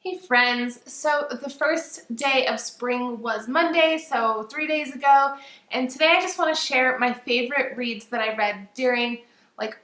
Hey friends, so the first day of spring was Monday, so 3 days ago, and today I just want to share my favorite reads that I read during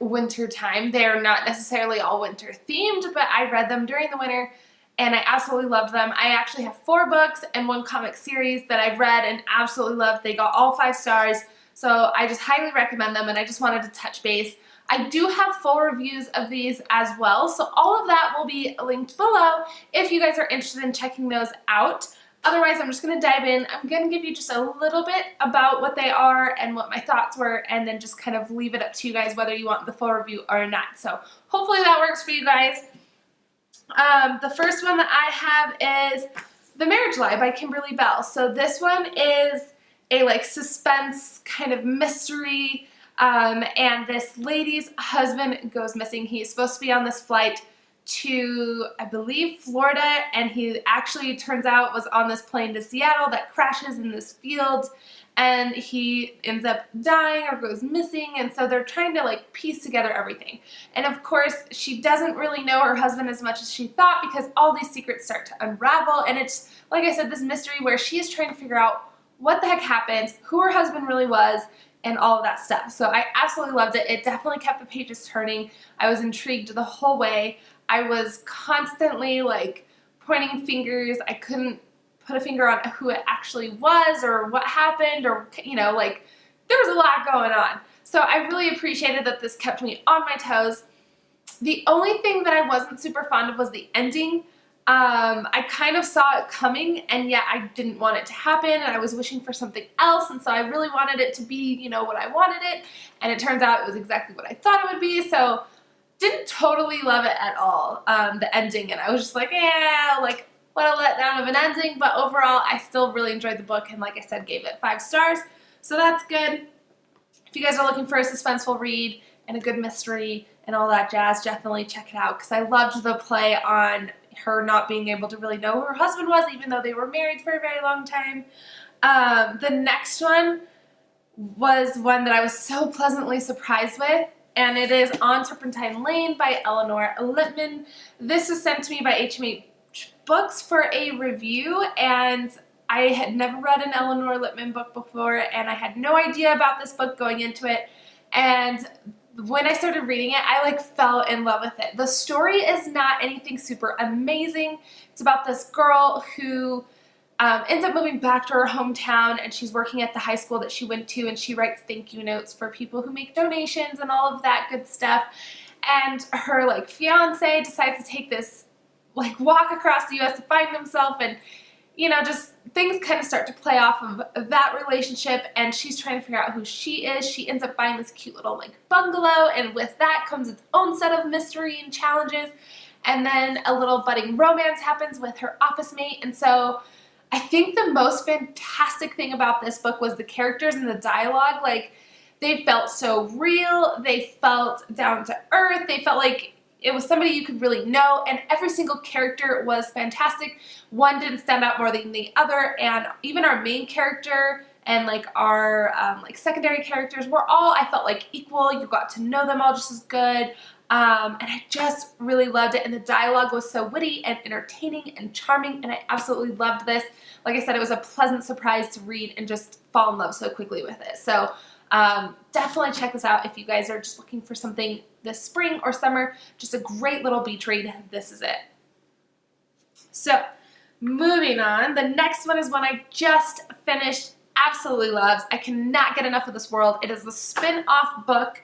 winter time. They're not necessarily all winter themed, but I read them during the winter and I absolutely loved them. I actually have 4 books and 1 comic series that I've read and absolutely loved. They got all 5 stars, so I just highly recommend them and I just wanted to touch base. I do have full reviews of these as well, so all of that will be linked below if you guys are interested in checking those out. Otherwise, I'm just going to dive in. I'm going to give you just a little bit about what they are and what my thoughts were, and then just kind of leave it up to you guys whether you want the full review or not. So hopefully that works for you guys. The first one that I have is The Marriage Lie by Kimberly Bell. So this one is a suspense kind of mystery. And this lady's husband goes missing. He's supposed to be on this flight to, I believe, Florida, and he actually, turns out, was on this plane to Seattle that crashes in this field, and he ends up dying or goes missing, and so they're trying to piece together everything. And of course, she doesn't really know her husband as much as she thought because all these secrets start to unravel, and it's, like I said, this mystery where she is trying to figure out what the heck happened, who her husband really was, and all of that stuff. So I absolutely loved it. It definitely kept the pages turning. I was intrigued the whole way. I was constantly pointing fingers. I couldn't put a finger on who it actually was or what happened, or there was a lot going on. So I really appreciated that this kept me on my toes. The only thing that I wasn't super fond of was the ending. I kind of saw it coming, and yet I didn't want it to happen, and I was wishing for something else, and so I really wanted it to be, what I wanted it, and it turns out it was exactly what I thought it would be, so didn't totally love it at all, the ending, and I was just yeah, what a letdown of an ending, but overall, I still really enjoyed the book, and like I said, gave it 5 stars, so that's good. If you guys are looking for a suspenseful read and a good mystery and all that jazz, definitely check it out, because I loved the play on her not being able to really know who her husband was, even though they were married for a very long time. The next one was one that I was so pleasantly surprised with, and it is On Serpentine Lane by Eleanor Lippman. This was sent to me by HMH Books for a review, and I had never read an Eleanor Lippman book before, and I had no idea about this book going into it, and when I started reading it, I fell in love with it. The story is not anything super amazing. It's about this girl who ends up moving back to her hometown, and she's working at the high school that she went to, and she writes thank you notes for people who make donations and all of that good stuff. And her fiance decides to take this walk across the US to find himself, and just things kind of start to play off of that relationship, and she's trying to figure out who she is. She ends up buying this cute little bungalow, and with that comes its own set of mystery and challenges, and then a little budding romance happens with her office mate. And so I think the most fantastic thing about this book was the characters and the dialogue. They felt so real, they felt down to earth, they felt like it was somebody you could really know, and every single character was fantastic. One didn't stand out more than the other, and even our main character and our secondary characters were all, I felt equal. You got to know them all just as good, and I just really loved it, and the dialogue was so witty and entertaining and charming, and I absolutely loved this. Like I said, it was a pleasant surprise to read and just fall in love so quickly with it. So definitely check this out if you guys are just looking for something this spring or summer, just a great little beach read. This is it. So moving on, the next one is one I just finished, absolutely loves. I cannot get enough of this world. It is the spin-off book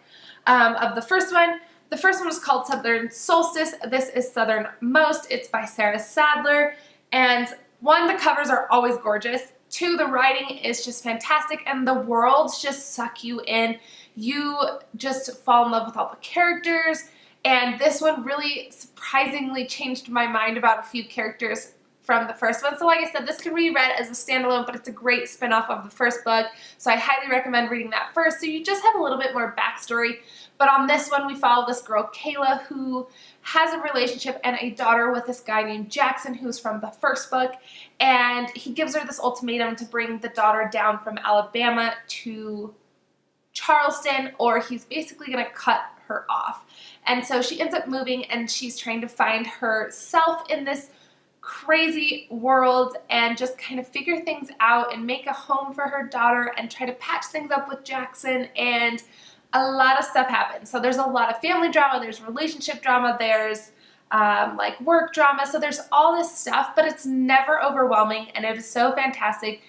of the first one. The first one was called Southern Solstice. This is Southernmost. It's by Sarah Sadler, and 1, the covers are always gorgeous. 2, the writing is just fantastic, and the worlds just suck you in. You just fall in love with all the characters, and this one really surprisingly changed my mind about a few characters from the first one. So like I said, this can be read as a standalone, but it's a great spin-off of the first book, so I highly recommend reading that first, so you just have a little bit more backstory. But on this one, we follow this girl, Kayla, who has a relationship and a daughter with this guy named Jackson, who's from the first book, and he gives her this ultimatum to bring the daughter down from Alabama to Charleston, or he's basically going to cut her off. And so she ends up moving, and she's trying to find herself in this crazy world and just kind of figure things out and make a home for her daughter and try to patch things up with Jackson, and a lot of stuff happens. So there's a lot of family drama, there's relationship drama, there's like work drama, so there's all this stuff, but it's never overwhelming and it is so fantastic.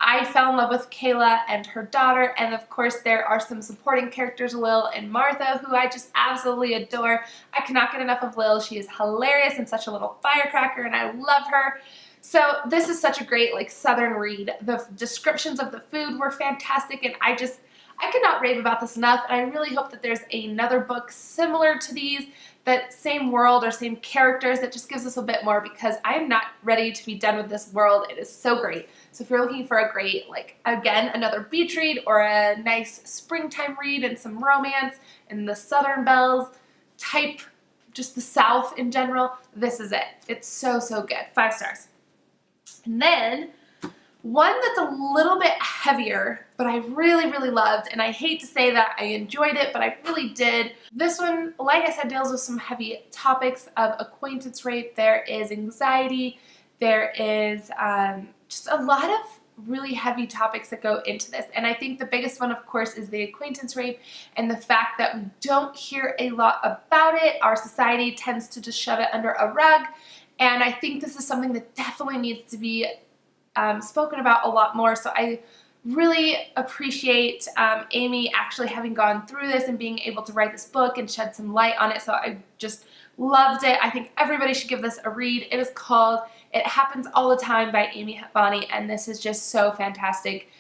I fell in love with Kayla and her daughter, and of course there are some supporting characters, Lil and Martha, who I just absolutely adore. I cannot get enough of Lil. She is hilarious and such a little firecracker, and I love her. So this is such a great like Southern read. The descriptions of the food were fantastic, and I could not rave about this enough, and I really hope that there's another book similar to these, that same world or same characters, that just gives us a bit more, because I'm not ready to be done with this world. It is so great. So if you're looking for a great, like, again, another beach read or a nice springtime read and some romance and the Southern Belles type, just the South in general, this is it. It's so, so good. 5 stars. And then one that's a little bit heavier, but I really, really loved, and I hate to say that I enjoyed it, but I really did. This one, like I said, deals with some heavy topics of acquaintance rape. There is anxiety. There is just a lot of really heavy topics that go into this, and I think the biggest one, of course, is the acquaintance rape and the fact that we don't hear a lot about it. Our society tends to just shove it under a rug, and I think this is something that definitely needs to be spoken about a lot more. So I really appreciate Amy actually having gone through this and being able to write this book and shed some light on it. So I just loved it. I think everybody should give this a read. It is called It Happens All the Time by Amy Hepbani, and this is just so fantastic.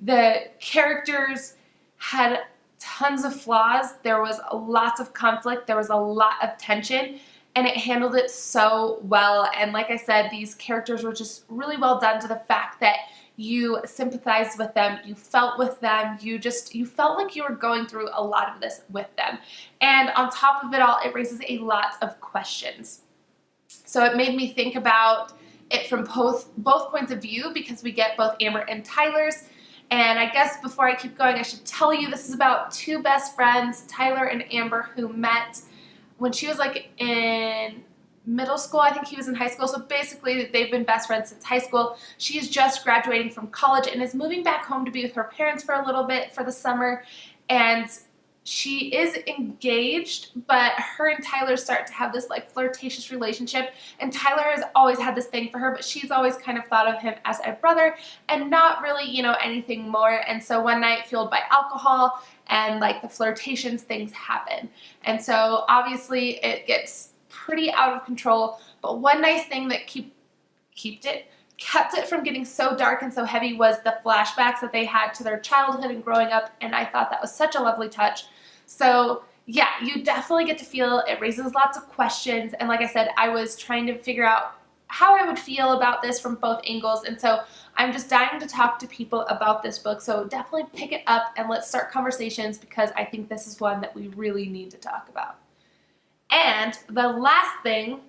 The characters had tons of flaws. There was lots of conflict. There was a lot of tension, and it handled it so well. And like I said, these characters were just really well done, to the fact that you sympathized with them, you felt with them, you felt like you were going through a lot of this with them. And on top of it all, it raises a lot of questions. So it made me think about it from both points of view, because we get both Amber and Tyler's. And I guess before I keep going, I should tell you this is about 2 best friends, Tyler and Amber, who met when she was like in middle school. I think he was in high school. So basically they've been best friends since high school. She is just graduating from college and is moving back home to be with her parents for a little bit for the summer. And she is engaged, but her and Tyler start to have this like flirtatious relationship. And Tyler has always had this thing for her, but she's always kind of thought of him as a brother and not really, you know, anything more. And so one night, fueled by alcohol and like the flirtations, things happen. And so obviously it gets pretty out of control. But one nice thing that kept it from getting so dark and so heavy was the flashbacks that they had to their childhood and growing up, and I thought that was such a lovely touch. So yeah, you definitely get to feel it raises lots of questions, and like I said, I was trying to figure out how I would feel about this from both angles, and so I'm just dying to talk to people about this book. So definitely pick it up and let's start conversations, because I think this is one that we really need to talk about. And the last thing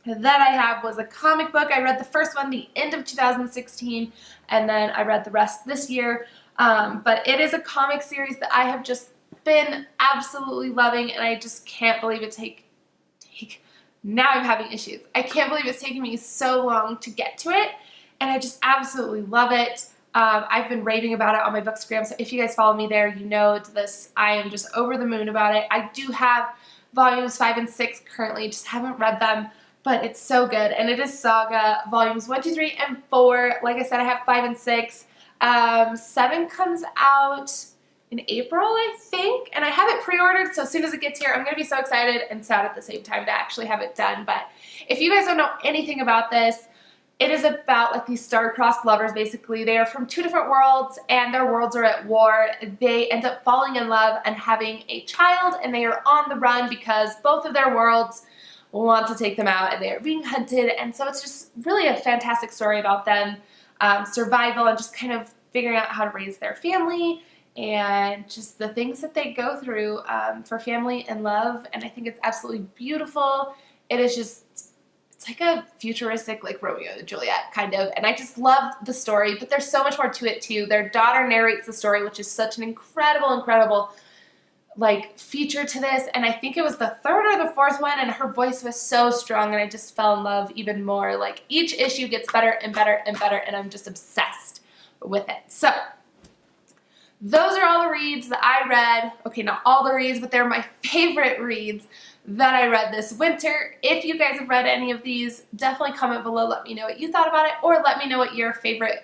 that I have was a comic book. I read the first one the end of 2016, and then I read the rest this year. But it is a comic series that I have just been absolutely loving, and I just can't believe it now I'm having issues. I can't believe it's taken me so long to get to it, and I just absolutely love it. I've been raving about it on my Bookstagram, so if you guys follow me there, you know this. I am just over the moon about it. I do have volumes 5 and 6 currently, just haven't read them, but it's so good. And it is Saga, volumes 1, 2, 3, and 4. Like I said, I have 5 and 6. 7 comes out in April, I think, and I have it pre-ordered, so as soon as it gets here, I'm going to be so excited and sad at the same time to actually have it done. But if you guys don't know anything about this, it is about like these star-crossed lovers, basically. They are from 2 different worlds, and their worlds are at war. They end up falling in love and having a child, and they are on the run because both of their worlds want to take them out, and they are being hunted. And so it's just really a fantastic story about them, survival, and just kind of figuring out how to raise their family, and just the things that they go through for family and love. And I think it's absolutely beautiful. It is just, it's like a futuristic, like Romeo and Juliet kind of, and I just love the story, but there's so much more to it too. Their daughter narrates the story, which is such an incredible like feature to this, and I think it was the third or the fourth one, and her voice was so strong, and I just fell in love even more. Like each issue gets better and better and better, and I'm just obsessed with it. So those are all the reads that I read. Okay, not all the reads, but they're my favorite reads that I read this winter. If you guys have read any of these, definitely comment below, let me know what you thought about it, or let me know what your favorite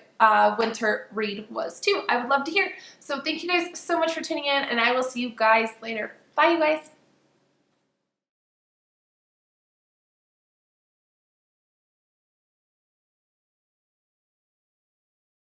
winter read was too. I would love to hear. So thank you guys so much for tuning in, and I will see you guys later. Bye, you guys.